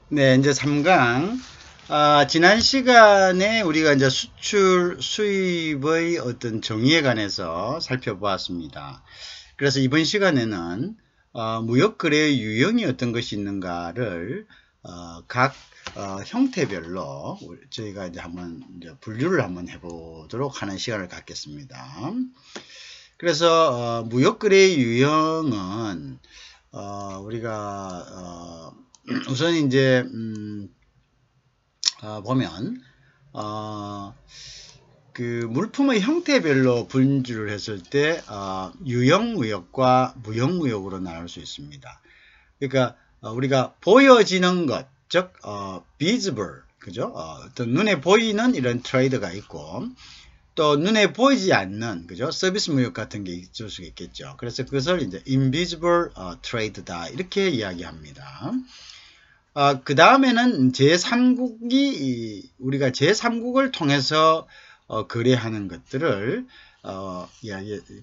네, 이제 3강. 지난 시간에 우리가 이제 수출, 수입의 어떤 정의에 관해서 살펴보았습니다. 그래서 이번 시간에는, 무역거래의 유형이 어떤 것이 있는가를, 각, 형태별로 저희가 이제 한번 이제 분류를 한번 해보도록 하는 시간을 갖겠습니다. 그래서, 무역거래의 유형은, 우리가, 우선 이제 보면 그 물품의 형태별로 분류를 했을 때 유형무역과 무형무역으로 나눌 수 있습니다. 그러니까 우리가 보여지는 것, 즉 visible, 그죠? 어떤 눈에 보이는 이런 트레이드가 있고, 또 눈에 보이지 않는, 그죠? 서비스 무역 같은 게 있을 수 있겠죠. 그래서 그것을 이제 invisible trade다 이렇게 이야기합니다. 그 다음에는 제3국이 우리가 제3국을 통해서 거래하는 것들을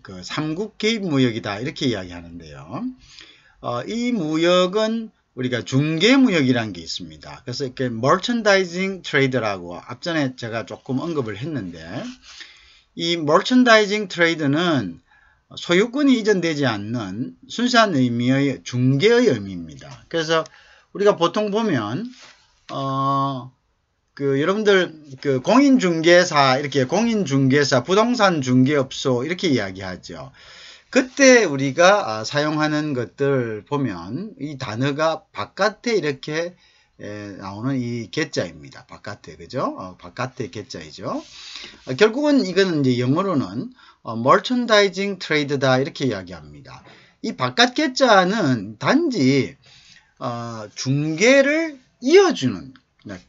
그 3국 개입 무역이다 이렇게 이야기하는데요. 이 무역은 우리가 중개무역이라는 게 있습니다. 그래서 이렇게 merchandising trade라고 앞전에 제가 조금 언급을 했는데, 이 merchandising trade는 소유권이 이전되지 않는 순수한 의미의 중개의 의미입니다. 그래서 우리가 보통 보면 여러분들 그 공인중개사, 이렇게 공인중개사, 부동산 중개업소 이렇게 이야기하죠. 그때 우리가 사용하는 것들 보면 이 단어가 바깥에 이렇게 나오는 이 개자입니다. 바깥에, 그죠? 바깥에 개자이죠. 결국은 이거는 이제 영어로는 merchandising trade다 이렇게 이야기합니다. 이 바깥 개자는 단지 중개를 이어주는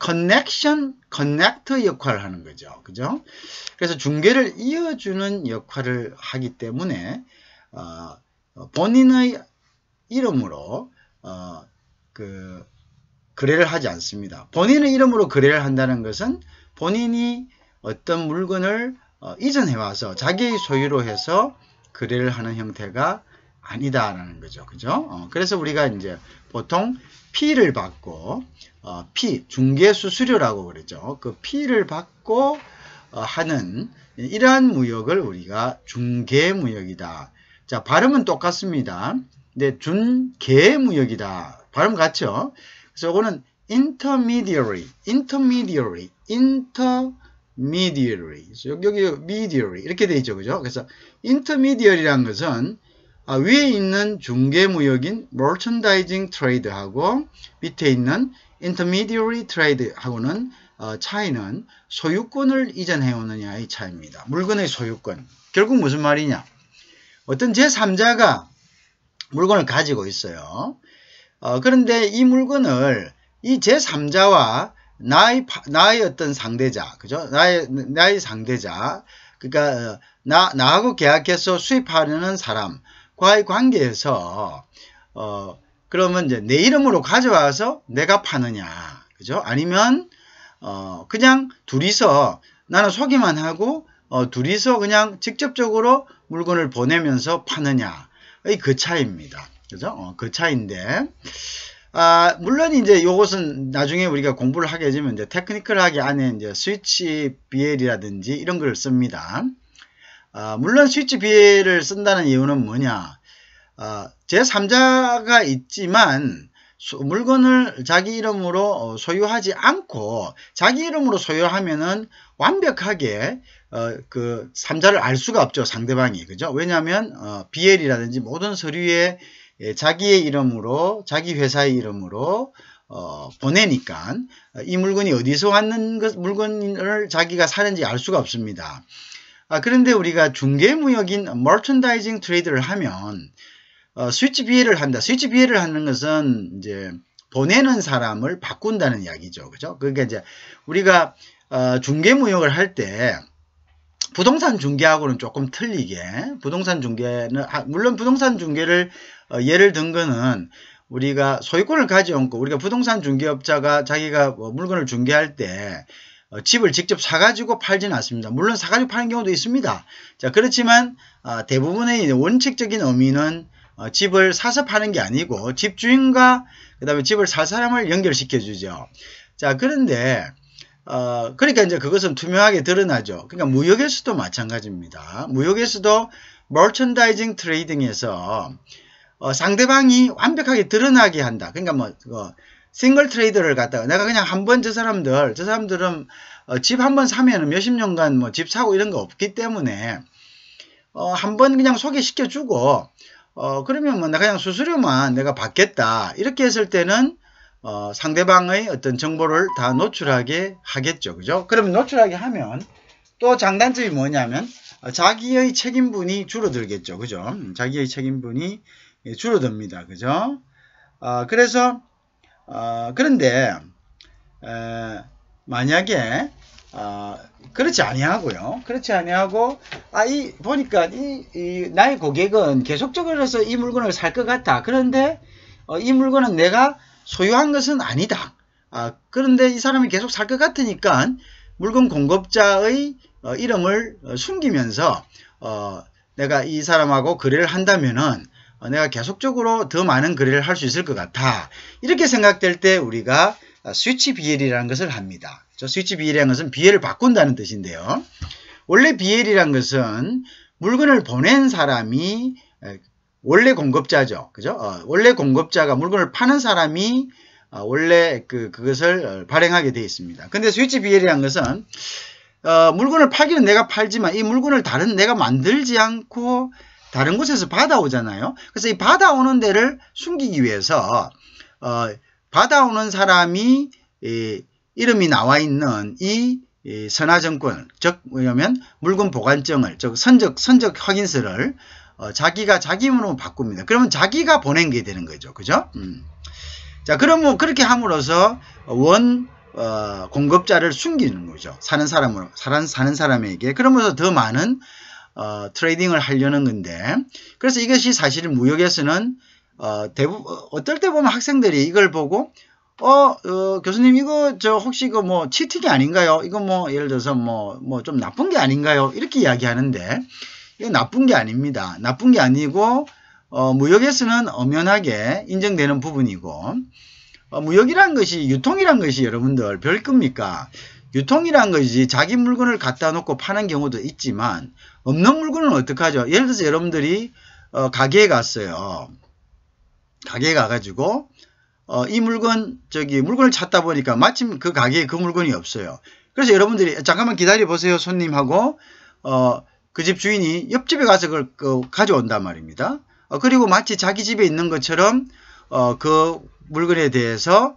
connection, connect 역할을 하는 거죠. 그죠? 그래서 중개를 이어주는 역할을 하기 때문에 본인의 이름으로 거래를 하지 않습니다. 본인의 이름으로 거래를 한다는 것은 본인이 어떤 물건을 이전해 와서 자기의 소유로 해서 거래를 하는 형태가 아니다라는 거죠. 그죠? 그래서 우리가 이제 보통 피를 받고, 중개 수수료라고 그러죠. 그 피를 받고 하는 이러한 무역을 우리가 중개무역이다. 자, 발음은 똑같습니다. 근데 준개무역이다. 발음 같죠? 그래서 이거는 intermediary. 여기 mediary 이렇게 돼 있죠. 그죠? 그래서 intermediary라는 것은 위에 있는 중개무역인 merchandising trade하고 밑에 있는 intermediary trade하고는 차이는 소유권을 이전해 오느냐의 차이입니다. 물건의 소유권. 결국 무슨 말이냐? 어떤 제3자가 물건을 가지고 있어요. 그런데 이 물건을 이 제3자와 나의 어떤 상대자, 그죠? 나의 상대자, 그러니까 나하고 계약해서 수입하려는 사람과의 관계에서 그러면 이제 내 이름으로 가져와서 내가 파느냐, 그죠? 아니면 그냥 둘이서 나는 소개만 하고 둘이서 그냥 직접적으로 물건을 보내면서 파느냐의 그 차이입니다. 그죠? 그 차이인데, 물론 이제 요것은 나중에 우리가 공부를 하게 되면 이제 테크니컬하게 안에 이제 스위치 BL이라든지 이런 걸 씁니다. 물론 스위치 BL을 쓴다는 이유는 뭐냐? 제3자가 있지만 물건을 자기 이름으로 소유하지 않고 자기 이름으로 소유하면은 완벽하게 그 3자를 알 수가 없죠. 상대방이. 그죠? 왜냐하면 BL이라든지 모든 서류에 자기의 이름으로, 자기 회사의 이름으로 보내니까 이 물건이 어디서 왔는 물건을 자기가 사는지 알 수가 없습니다. 그런데 우리가 중개무역인 merchandising trade를 하면 스위치 BL을 한다. 스위치 BL을 하는 것은 이제 보내는 사람을 바꾼다는 이야기죠. 그죠? 그러니까 이제 우리가 중개무역을 할 때 부동산 중개하고는 조금 틀리게, 부동산 중개는 물론 부동산 중개를 예를 든 거는 우리가 소유권을 가져온 거, 우리가 부동산 중개업자가 자기가 물건을 중개할 때 집을 직접 사가지고 팔지는 않습니다. 물론 사가지고 파는 경우도 있습니다. 자, 그렇지만 대부분의 원칙적인 의미는 집을 사서 파는 게 아니고 집주인과 그 다음에 집을 살 사람을 연결시켜 주죠. 자, 그런데 그러니까 이제 그것은 투명하게 드러나죠. 그러니까 무역에서도 마찬가지입니다. 무역에서도 머천다이징 트레이딩에서 상대방이 완벽하게 드러나게 한다. 그러니까 싱글 트레이더를 갖다가 내가 그냥 한번 저 사람들은 집 한번 사면은 몇십 년간 집 사고 이런 거 없기 때문에 한번 그냥 소개시켜 주고 그러면 나 그냥 수수료만 내가 받겠다. 이렇게 했을 때는 상대방의 어떤 정보를 다 노출하게 하겠죠. 그죠? 그러면 노출하게 하면 또 장단점이 뭐냐면 자기의 책임분이 줄어들겠죠. 그죠? 자기의 책임분이 줄어듭니다. 그죠? 그래서 그런데 만약에 그렇지 아니하고요. 그렇지 아니하고 보니까 나의 고객은 계속적으로 해서 이 물건을 살 것 같아. 그런데 이 물건은 내가 소유한 것은 아니다. 그런데 이 사람이 계속 살 것 같으니까 물건 공급자의 이름을 숨기면서 내가 이 사람하고 거래를 한다면은 내가 계속적으로 더 많은 거래를 할 수 있을 것 같아. 이렇게 생각될 때 우리가 스위치 BL이라는 것을 합니다. 스위치 BL이라는 것은 BL을 바꾼다는 뜻인데요. 원래 BL이라는 것은 물건을 보낸 사람이 원래 공급자죠. 그죠? 원래 공급자가 물건을 파는 사람이 원래 그것을 발행하게 되어 있습니다. 근데 스위치 BL이라는 것은 물건을 팔기는 내가 팔지만 이 물건을 내가 만들지 않고 다른 곳에서 받아오잖아요. 그래서 이 받아오는 데를 숨기기 위해서 받아오는 사람이 이름이 나와 있는 이 선화증권, 즉 뭐냐면 물건 보관증을, 즉 선적 확인서를 자기가 자기 이름으로 바꿉니다. 그러면 자기가 보낸 게 되는 거죠. 그죠? 자, 그러면 그렇게 함으로써 공급자를 숨기는 거죠. 사는 사람에게. 그러면서 더 많은 트레이딩을 하려는 건데, 그래서 이것이 사실은 무역에서는 어떨 때 보면 학생들이 이걸 보고 교수님 이거 혹시 이거 치팅이 아닌가요? 이거 예를 들어서 좀 나쁜 게 아닌가요? 이렇게 이야기하는데 이거 나쁜 게 아닙니다. 나쁜 게 아니고 무역에서는 엄연하게 인정되는 부분이고, 무역이란 것이, 유통이란 것이 여러분들 별 겁니까? 유통이란 것이 자기 물건을 갖다 놓고 파는 경우도 있지만 없는 물건은 어떡하죠? 예를 들어서 여러분들이 가게에 갔어요. 가게에 가가지고 이 물건을 찾다 보니까 마침 그 가게에 그 물건이 없어요. 그래서 여러분들이 잠깐만 기다려 보세요 손님하고 그 집 주인이 옆집에 가서 그걸 가져온단 말입니다. 그리고 마치 자기 집에 있는 것처럼 그 물건에 대해서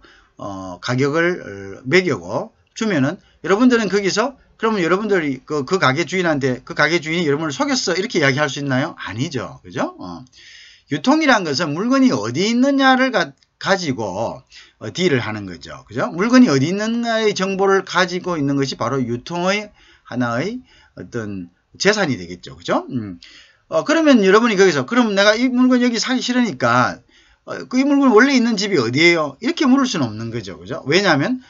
가격을 매기고 주면은 여러분들은 거기서 그러면 여러분들이 그 가게 주인한테 그 가게 주인이 여러분을 속였어 이렇게 이야기할 수 있나요? 아니죠. 그죠? 유통이란 것은 물건이 어디 있느냐를 가지고 딜을 하는 거죠. 그죠? 물건이 어디 있는가의 정보를 가지고 있는 것이 바로 유통의 하나의 어떤 재산이 되겠죠. 그죠? 그러면 여러분이 거기서 그럼 내가 이 물건 여기 사기 싫으니까 이 물건 원래 있는 집이 어디예요? 이렇게 물을 수는 없는 거죠. 그죠? 왜냐하면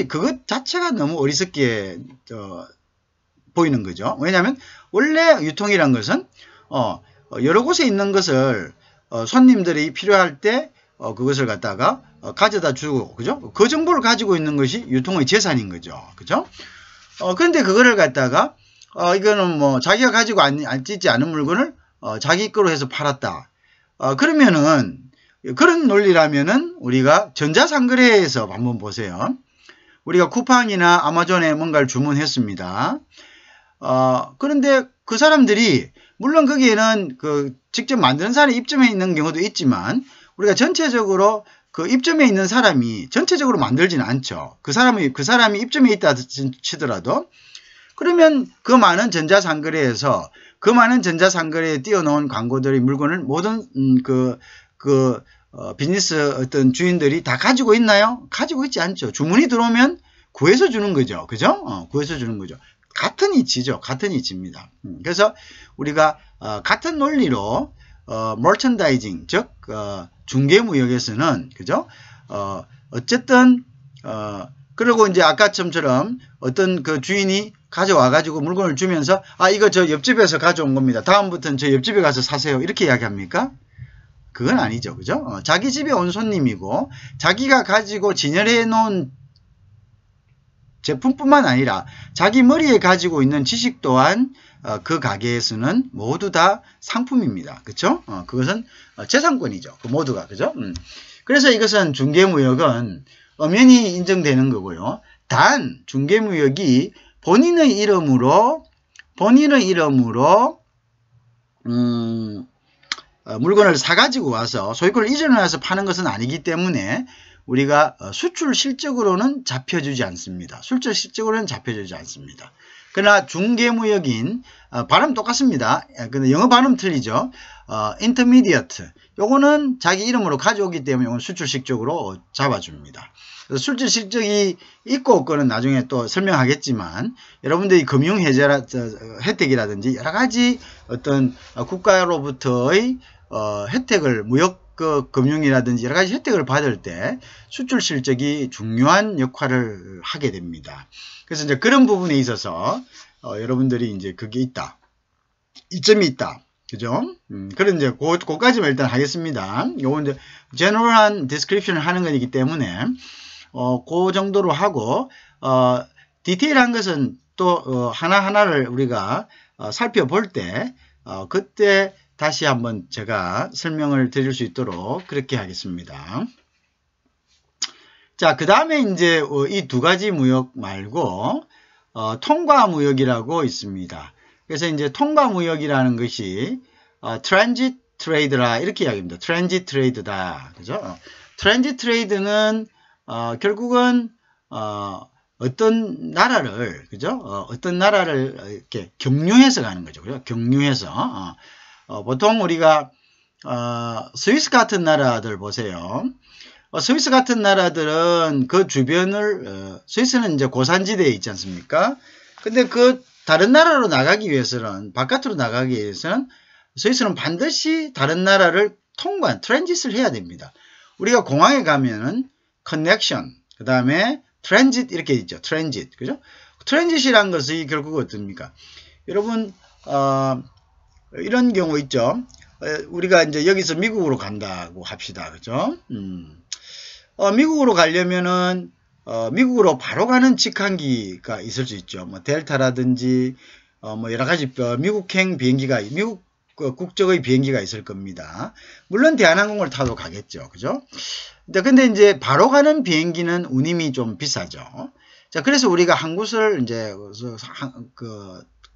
그것 자체가 너무 어리석게 보이는 거죠. 왜냐하면 원래 유통이란 것은 여러 곳에 있는 것을 손님들이 필요할 때 그것을 갖다가 가져다 주고, 그죠? 그 정보를 가지고 있는 것이 유통의 재산인 거죠. 그죠? 그런데 그거를 갖다가 이거는 자기가 가지고 앉지 않은 물건을 자기 거로 해서 팔았다. 그러면은 그런 논리라면은 우리가 전자상거래에서 한번 보세요. 우리가 쿠팡이나 아마존에 뭔가를 주문했습니다. 그런데 그 사람들이 물론 거기에는 직접 만드는 사람이 입점해 있는 경우도 있지만 우리가 전체적으로 그 입점해 있는 사람이 전체적으로 만들지는 않죠. 그 사람이 입점해 있다 치더라도 그러면 그 많은 전자상거래에서 그 많은 전자상거래에 띄워놓은 광고들이 물건을 모든 비즈니스 어떤 주인들이 다 가지고 있나요? 가지고 있지 않죠. 주문이 들어오면 구해서 주는 거죠. 그죠? 구해서 주는 거죠. 같은 이치죠. 같은 이치입니다. 그래서 우리가 같은 논리로 머천다이징 즉 중개무역에서는 그죠? 어쨌든 그리고 이제 아까처럼 어떤 그 주인이 가져와 가지고 물건을 주면서 이거 저 옆집에서 가져온 겁니다. 다음부터는 저 옆집에 가서 사세요. 이렇게 이야기합니까? 그건 아니죠. 그죠? 자기 집에 온 손님이고 자기가 가지고 진열해 놓은 제품뿐만 아니라 자기 머리에 가지고 있는 지식 또한 그 가게에서는 모두 다 상품입니다. 그렇죠? 그것은 재산권이죠. 그 모두가. 그죠? 그래서 이것은 중개무역은 엄연히 인정되는 거고요. 단 중개무역이 본인의 이름으로 물건을 사가지고 와서 소유권을 이전해서 파는 것은 아니기 때문에 우리가 수출 실적으로는 잡혀주지 않습니다. 수출 실적으로는 잡혀주지 않습니다. 그러나 중개무역인 발음 똑같습니다. 근데 영어 발음 틀리죠. intermediate 요거는 자기 이름으로 가져오기 때문에 이건 수출 실적으로 잡아줍니다. 그래서 수출 실적이 있고 없고는 나중에 또 설명하겠지만 여러분들이 금융 혜택이라든지 여러 가지 어떤 국가로부터의 혜택을 무역 금융이라든지 여러 가지 혜택을 받을 때 수출 실적이 중요한 역할을 하게 됩니다. 그래서 이제 그런 부분에 있어서 여러분들이 이제 그게 있다. 이점이 있다. 그죠? 그런 이제 그까지만 일단 하겠습니다. 요건 이제 general한 description을 하는 거이기 때문에 그 정도로 하고 디테일한 것은 또 하나하나를 우리가 살펴볼 때 그때 다시 한번 제가 설명을 드릴 수 있도록 그렇게 하겠습니다. 자, 그 다음에 이제 이 두 가지 무역 말고 통과무역이라고 있습니다. 그래서 이제 통과무역이라는 것이 트랜짓 트레이드라 이렇게 이야기합니다. 트랜짓 트레이드다. 그죠? 트랜짓 트레이드는 결국은 어떤 나라를 그죠? 어떤 나라를 이렇게 경유해서 가는 거죠. 그죠? 경유해서 보통 우리가 스위스 같은 나라들 보세요. 스위스 같은 나라들은 그 주변을 스위스는 이제 고산지대에 있지 않습니까? 근데 그 다른 나라로 나가기 위해서는 바깥으로 나가기 위해서는 스위스는 반드시 다른 나라를 통관 트랜짓을 해야 됩니다. 우리가 공항에 가면은 커넥션 그 다음에 트랜짓 이렇게 있죠. 트랜짓 그죠? 트랜짓이란 것이 결국 어떻습니까? 여러분 이런 경우 있죠. 우리가 이제 여기서 미국으로 간다고 합시다. 그죠? 미국으로 가려면은 미국으로 바로 가는 직항기가 있을 수 있죠. 뭐 델타라든지 뭐 여러 가지 미국행 비행기가 미국 국적의 비행기가 있을 겁니다. 물론 대한항공을 타도 가겠죠. 그죠? 근데 이제 바로 가는 비행기는 운임이 좀 비싸죠. 자, 그래서 우리가 한 곳을 이제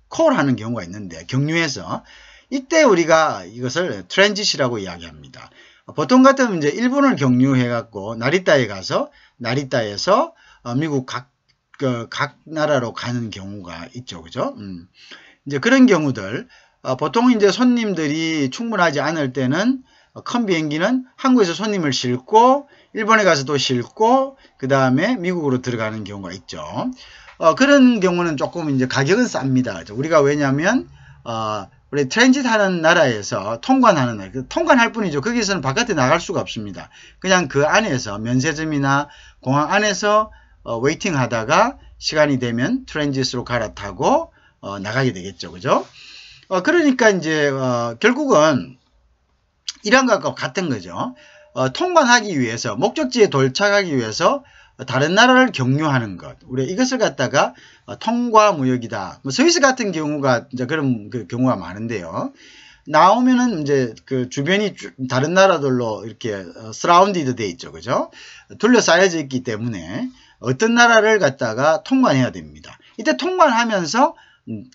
콜하는 경우가 있는데 경유해서 이때 우리가 이것을 트랜짓이라고 이야기합니다. 보통 같으면 이제 일본을 경유해 갖고 나리타에 가서 나리타에서 미국 각 나라로 가는 경우가 있죠. 그죠? 이제 그런 경우들 보통 이제 손님들이 충분하지 않을 때는 큰 비행기는 한국에서 손님을 싣고 일본에 가서 또 싣고 그 다음에 미국으로 들어가는 경우가 있죠. 그런 경우는 조금 이제 가격은 쌉니다. 우리가 왜냐하면 우리 트랜짓 하는 나라에서 통관하는 나라, 통관할 뿐이죠. 거기서는 바깥에 나갈 수가 없습니다. 그냥 그 안에서 면세점이나 공항 안에서 웨이팅 하다가 시간이 되면 트랜짓으로 갈아타고 나가게 되겠죠. 그죠? 그러니까 이제 결국은 이런 것과 같은 거죠. 통관하기 위해서 목적지에 도착하기 위해서 다른 나라를 경유하는 것. 우리 이것을 갖다가 통과무역이다. 뭐 스위스 같은 경우가 이제 그런 그 경우가 많은데요. 나오면은 이제 그 주변이 다른 나라들로 이렇게 서라운디드 돼 있죠. 그죠? 둘러싸여져 있기 때문에 어떤 나라를 갖다가 통관해야 됩니다. 이때 통관하면서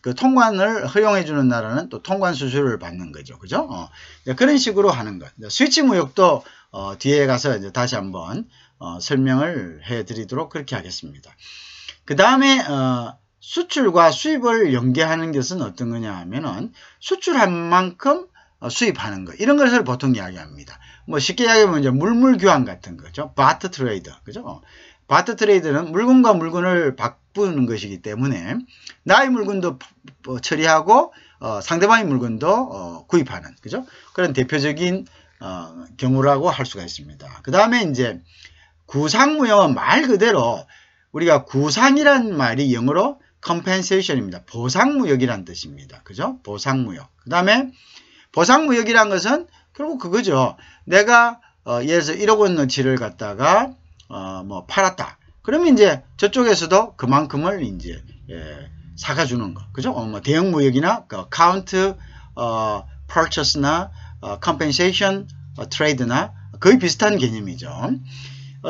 그 통관을 허용해 주는 나라는 또 통관 수수료를 받는 거죠. 그죠? 그런 식으로 하는 것. 스위치 무역도 뒤에 가서 이제 다시 한번 설명을 해 드리도록 그렇게 하겠습니다. 그 다음에 수출과 수입을 연계하는 것은 어떤 거냐 하면은 수출한 만큼 수입하는 것. 이런 것을 보통 이야기합니다. 뭐 쉽게 이야기하면 이제 물물 교환 같은 거죠. 바트 트레이드. 그죠? 바트 트레이드는 물건과 물건을 바꾸는 것이기 때문에 나의 물건도 처리하고 상대방의 물건도 구입하는 그죠? 그런 대표적인 경우라고 할 수가 있습니다. 그 다음에 이제 구상무역은 말 그대로 우리가 구상이란 말이 영어로 compensation입니다. 보상무역이란 뜻입니다. 그죠? 보상무역. 그 다음에 보상무역이란 것은 결국 그거죠. 내가 예를 들어서 1억 원어치를 갖다가 뭐 팔았다. 그러면 이제 저쪽에서도 그만큼을 이제 사가주는 거, 그죠? 뭐 대형 무역이나 카운트 purchase나 compensation trade나 거의 비슷한 개념이죠.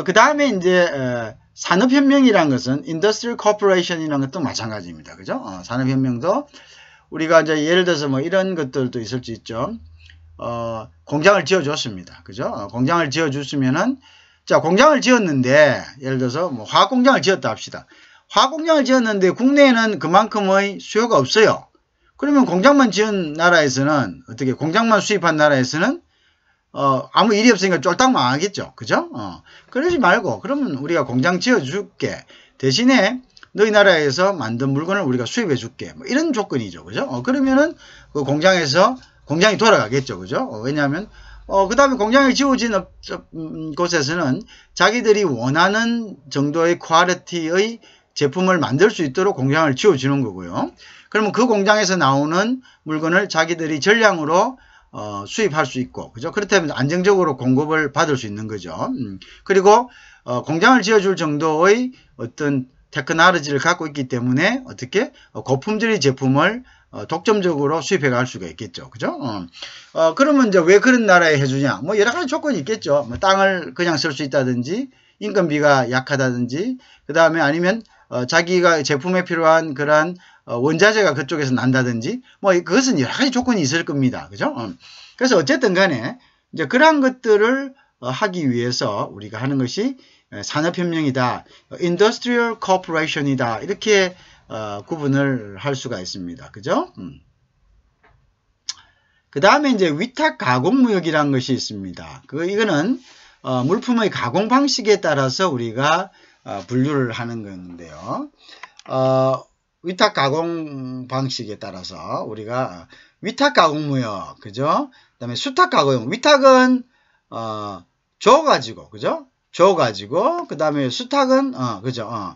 그 다음에 이제 산업혁명이라는 것은 industrial corporation이라는 것도 마찬가지입니다, 그죠? 산업혁명도 우리가 이제 예를 들어서 뭐 이런 것들도 있을 수 있죠. 공장을 지어줬습니다, 그죠? 공장을 지어줬으면은 자, 공장을 지었는데, 예를 들어서, 뭐, 화학공장을 지었다 합시다. 화학공장을 지었는데, 국내에는 그만큼의 수요가 없어요. 그러면 공장만 지은 나라에서는, 어떻게, 공장만 수입한 나라에서는, 아무 일이 없으니까 쫄딱 망하겠죠. 그죠? 그러지 말고, 그러면 우리가 공장 지어줄게. 대신에, 너희 나라에서 만든 물건을 우리가 수입해줄게. 뭐, 이런 조건이죠. 그죠? 그러면은, 그 공장에서, 공장이 돌아가겠죠. 그죠? 왜냐하면, 그 다음에 공장이 지어진 곳에서는 자기들이 원하는 정도의 퀄리티의 제품을 만들 수 있도록 공장을 지어주는 거고요. 그러면 그 공장에서 나오는 물건을 자기들이 전량으로 수입할 수 있고, 그죠? 그렇다면 안정적으로 공급을 받을 수 있는 거죠. 그리고 공장을 지어줄 정도의 어떤 테크놀로지를 갖고 있기 때문에 어떻게 고품질의 제품을 독점적으로 수입해 갈 수가 있겠죠. 그죠? 그러면 이제 왜 그런 나라에 해주냐? 뭐 여러 가지 조건이 있겠죠. 뭐 땅을 그냥 쓸 수 있다든지, 인건비가 약하다든지, 그 다음에 아니면, 자기가 제품에 필요한 그러한 원자재가 그쪽에서 난다든지, 뭐 그것은 여러 가지 조건이 있을 겁니다. 그죠? 그래서 어쨌든 간에, 이제 그러한 것들을 하기 위해서 우리가 하는 것이 산업혁명이다, industrial corporation이다, 이렇게 구분을 할 수가 있습니다. 그죠? 그 다음에 이제 위탁 가공무역이라는 것이 있습니다. 이거는 물품의 가공 방식에 따라서 우리가 분류를 하는 건데요. 위탁 가공 방식에 따라서 우리가 위탁 가공무역, 그죠? 그 다음에 수탁 가공, 위탁은 줘가지고, 그죠? 줘가지고, 그 다음에 수탁은 그죠?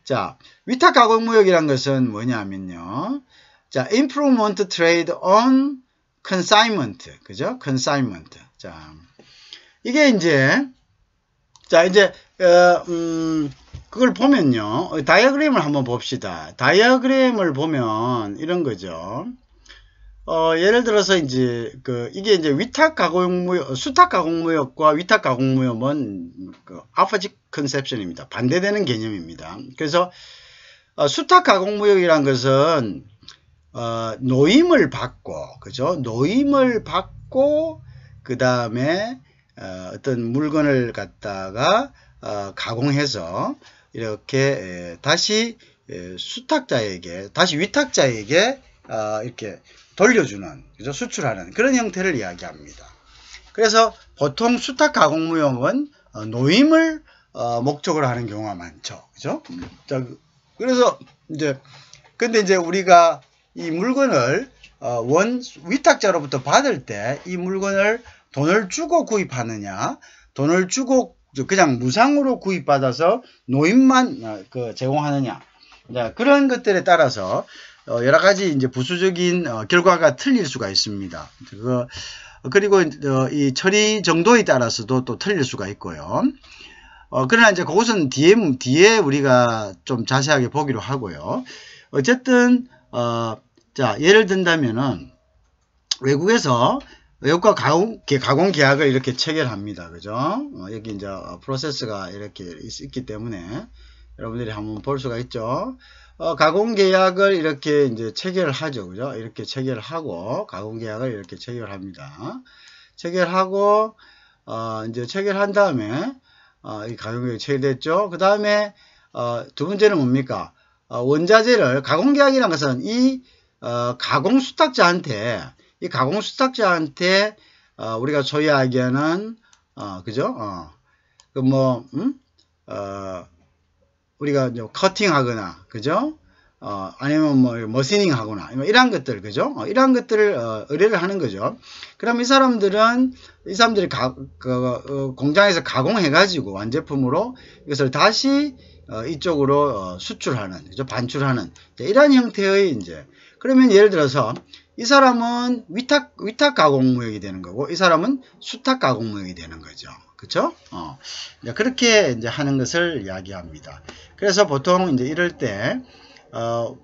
자, 위탁 가공무역이란 것은 뭐냐면요. 자, improvement trade on consignment. 그죠? consignment. 자, 이게 이제, 자, 이제, 그걸 보면요. 다이어그램을 한번 봅시다. 다이어그램을 보면 이런 거죠. 예를 들어서 이제, 이게 이제 위탁 가공무역, 수탁 가공무역과 위탁 가공무역은 opposite conception입니다. 반대되는 개념입니다. 그래서, 수탁 가공무역이란 것은, 노임을 받고, 그죠? 노임을 받고, 그 다음에, 어떤 물건을 갖다가, 가공해서, 이렇게, 다시, 수탁자에게, 다시 위탁자에게, 이렇게 돌려주는, 그죠? 수출하는 그런 형태를 이야기합니다. 그래서 보통 수탁 가공무역은 노임을 목적으로 하는 경우가 많죠. 그죠? 자, 그래서 이제, 근데 이제 우리가 이 물건을 위탁자로부터 받을 때 이 물건을 돈을 주고 구입하느냐, 돈을 주고 그냥 무상으로 구입받아서 노임만 제공하느냐, 그런 것들에 따라서 여러 가지 이제 부수적인 결과가 틀릴 수가 있습니다. 그리고 이 처리 정도에 따라서도 또 틀릴 수가 있고요. 그러나 이제 그것은 뒤에 우리가 좀 자세하게 보기로 하고요. 어쨌든 자, 예를 든다면은 외국에서 외국과 가공 계약을 이렇게 체결합니다. 그죠? 여기 이제 프로세스가 이렇게 있기 때문에 여러분들이 한번 볼 수가 있죠. 가공 계약을 이렇게 이제 체결을 하죠. 그죠? 이렇게 체결을 하고, 가공 계약을 이렇게 체결합니다. 체결하고, 이제 체결한 다음에, 이 가공 계약이 체결됐죠. 그 다음에, 두 번째는 뭡니까? 원자재를, 가공 계약이라는 것은 이, 가공 수탁자한테, 우리가 소유하기에는, 그죠? 우리가 커팅하거나, 그죠? 아니면 뭐 머시닝 하거나 이러한 것들, 그죠? 이러한 것들을 의뢰를 하는 거죠. 그럼 이 사람들이 공장에서 가공해 가지고 완제품으로 이것을 다시 이쪽으로 수출하는, 그죠? 반출하는 이러한 형태의 이제, 그러면 예를 들어서 이 사람은 위탁 가공무역이 되는 거고, 이 사람은 수탁 가공무역이 되는 거죠. 그쵸? 그렇게 이제 하는 것을 이야기합니다. 그래서 보통 이제 이럴 때,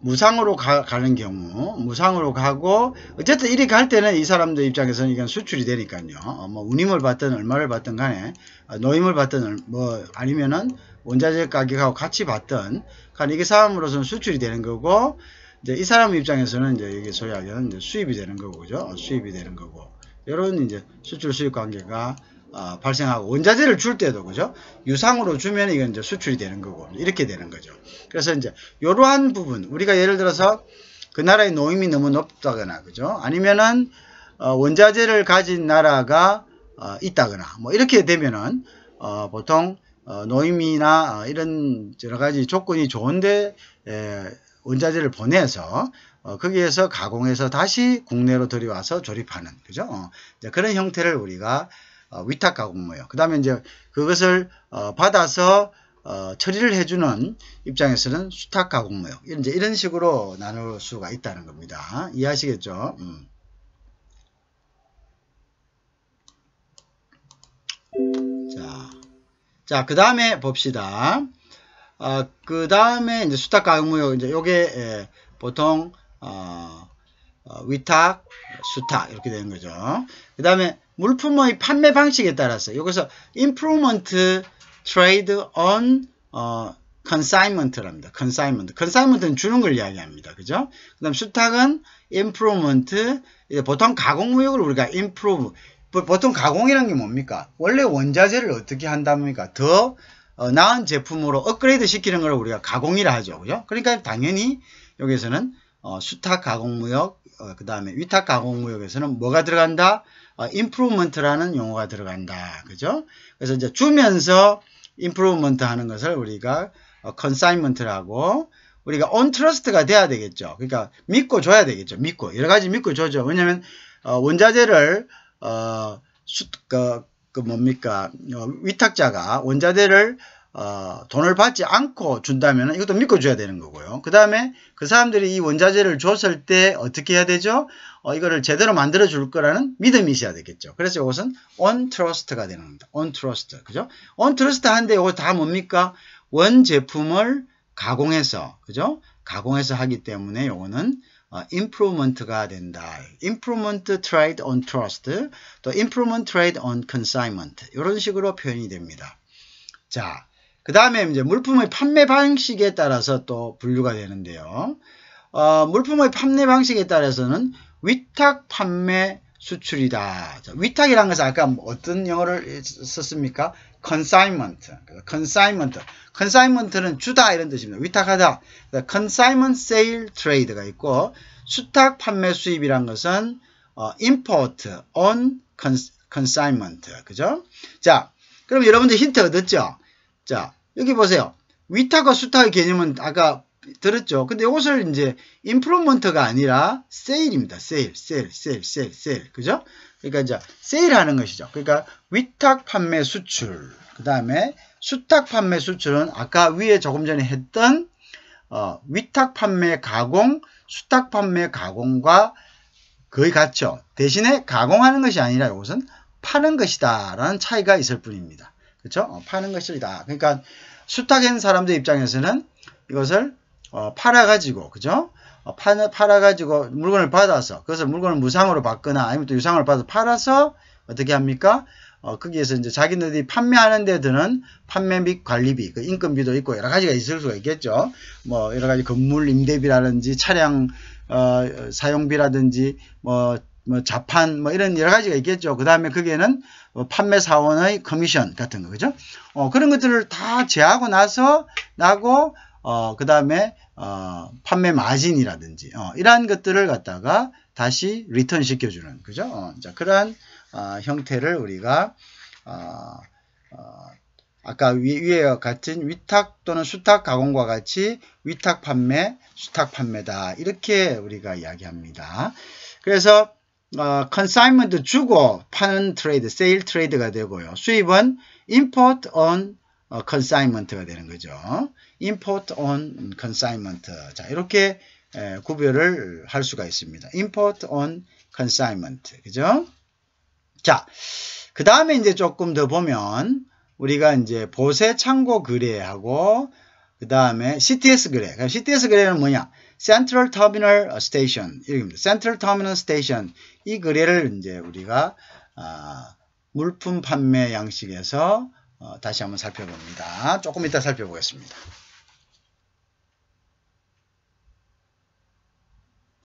무상으로 가는 경우, 무상으로 가고, 어쨌든 이렇게 할 때는 이 사람들 입장에서는 이건 수출이 되니까요. 뭐, 운임을 받든 얼마를 받든 간에, 노임을 받든, 뭐, 아니면은 원자재 가격하고 같이 받든, 간에 이게 사람으로서는 수출이 되는 거고, 이제 이 사람 입장에서는 이제 이게 소위 하기는 이제 수입이 되는 거고, 그죠? 수입이 되는 거고. 이런 이제 수출 수입 관계가 발생하고, 원자재를 줄 때도, 그죠? 유상으로 주면 이건 이제 수출이 되는 거고, 이렇게 되는 거죠. 그래서 이제, 이러한 부분, 우리가 예를 들어서 그 나라의 노임이 너무 높다거나, 그죠? 아니면은, 원자재를 가진 나라가, 있다거나, 뭐, 이렇게 되면은, 보통, 노임이나, 이런 여러 가지 조건이 좋은데, 원자재를 보내서, 거기에서 가공해서 다시 국내로 들여와서 조립하는, 그죠? 그런 형태를 우리가 위탁 가공무역. 그 다음에 이제 그것을 받아서 처리를 해주는 입장에서는 수탁 가공무역. 이제 이런 식으로 나눌 수가 있다는 겁니다. 이해하시겠죠? 자, 그 다음에 봅시다. 그 다음에 이제 수탁 가공무역, 이제 요게 보통 위탁, 수탁 이렇게 되는 거죠. 그 다음에 물품의 판매 방식에 따라서 여기서 improvement trade on consignment랍니다. consignment는 주는 걸 이야기합니다. 그죠? 그 다음 수탁은 improvement, 보통 가공무역을 우리가 improve, 보통 가공이라는 게 뭡니까? 원래 원자재를 어떻게 한답니까? 더 나은 제품으로 업그레이드 시키는 걸 우리가 가공이라 하죠. 그죠? 그러니까 당연히 여기서는 수탁 가공무역, 그 다음에 위탁 가공무역에서는 뭐가 들어간다? improvement라는 용어가 들어간다. 그죠? 그래서 이제 주면서 improvement 하는 것을 우리가 consignment라고, 우리가 on trust가 돼야 되겠죠. 그러니까 믿고 줘야 되겠죠. 여러 가지 믿고 줘죠. 왜냐면 원자재를 위탁자가 원자재를 돈을 받지 않고 준다면 이것도 믿고 줘야 되는 거고요. 그 다음에 그 사람들이 이 원자재를 줬을 때 어떻게 해야 되죠? 이거를 제대로 만들어 줄 거라는 믿음이 있어야 되겠죠. 그래서 이것은 on trust가 되는 겁니다. on trust. 그죠? on trust 한데 이거 다 뭡니까? 원 제품을 가공해서, 그죠? 가공해서 하기 때문에 이거는 improvement가 된다. improvement trade on trust, 또 improvement trade on consignment. 이런 식으로 표현이 됩니다. 자, 그 다음에 이제 물품의 판매 방식에 따라서 또 분류가 되는데요. 물품의 판매 방식에 따라서는 위탁 판매 수출이다. 자, 위탁이라는 것은 아까 어떤 영어를 썼습니까? consignment. consignment는 주다 이런 뜻입니다. 위탁하다. consignment sale trade가 있고, 수탁 판매 수입이란 것은 import on consignment. 그죠? 자, 그럼 여러분들 힌트 얻었죠? 자, 여기 보세요. 위탁과 수탁의 개념은 아까 들었죠? 근데 이것을 이제 improvement가 아니라 sale입니다. sale. 그죠? 그러니까 이제 sale 하는 것이죠. 그러니까 위탁 판매 수출. 그 다음에 수탁 판매 수출은 아까 위에 조금 전에 했던 위탁 판매 가공, 수탁 판매 가공과 거의 같죠. 대신에 가공하는 것이 아니라 이것은 파는 것이다 라는 차이가 있을 뿐입니다. 그렇죠? 파는 것이다. 그러니까 수탁한 사람들 입장에서는 이것을 팔아가지고, 그죠? 팔아가지고 물건을 받아서, 그것을 물건을 무상으로 받거나 아니면 또 유상으로 받아서 팔아서 어떻게 합니까? 거기에서 이제 자기네들이 판매하는 데 드는 판매 및 관리비, 그 인건비도 있고 여러 가지가 있을 수가 있겠죠. 뭐 여러 가지 건물 임대비라든지 차량 사용비라든지 뭐 자판 뭐 이런 여러 가지가 있겠죠. 그 다음에 거기에는 판매 사원의 커미션 같은 거, 그죠? 그런 것들을 다 제하고 나고 그 다음에 판매 마진이라든지 이러한 것들을 갖다가 다시 리턴 시켜주는, 그죠? 자, 그러한 형태를 우리가 아까 위에 같은 위탁 또는 수탁 가공과 같이 위탁 판매, 수탁 판매다 이렇게 우리가 이야기합니다. 그래서 consignment 주고 파는 트레이드, 세일 트레이드가 되고요. 수입은 import on consignment가 되는 거죠. import on consignment. 자, 이렇게 구별을 할 수가 있습니다. import on consignment. 그죠? 자, 그 다음에 이제 조금 더 보면 우리가 이제 보세 창고 거래하고 그 다음에 CTS 거래. CTS 거래는 뭐냐? Central Terminal Station. 이렇게입니다. Central Terminal Station. 이 거래를 이제 우리가 물품 판매 양식에서 다시 한번 살펴봅니다. 조금 이따 살펴보겠습니다.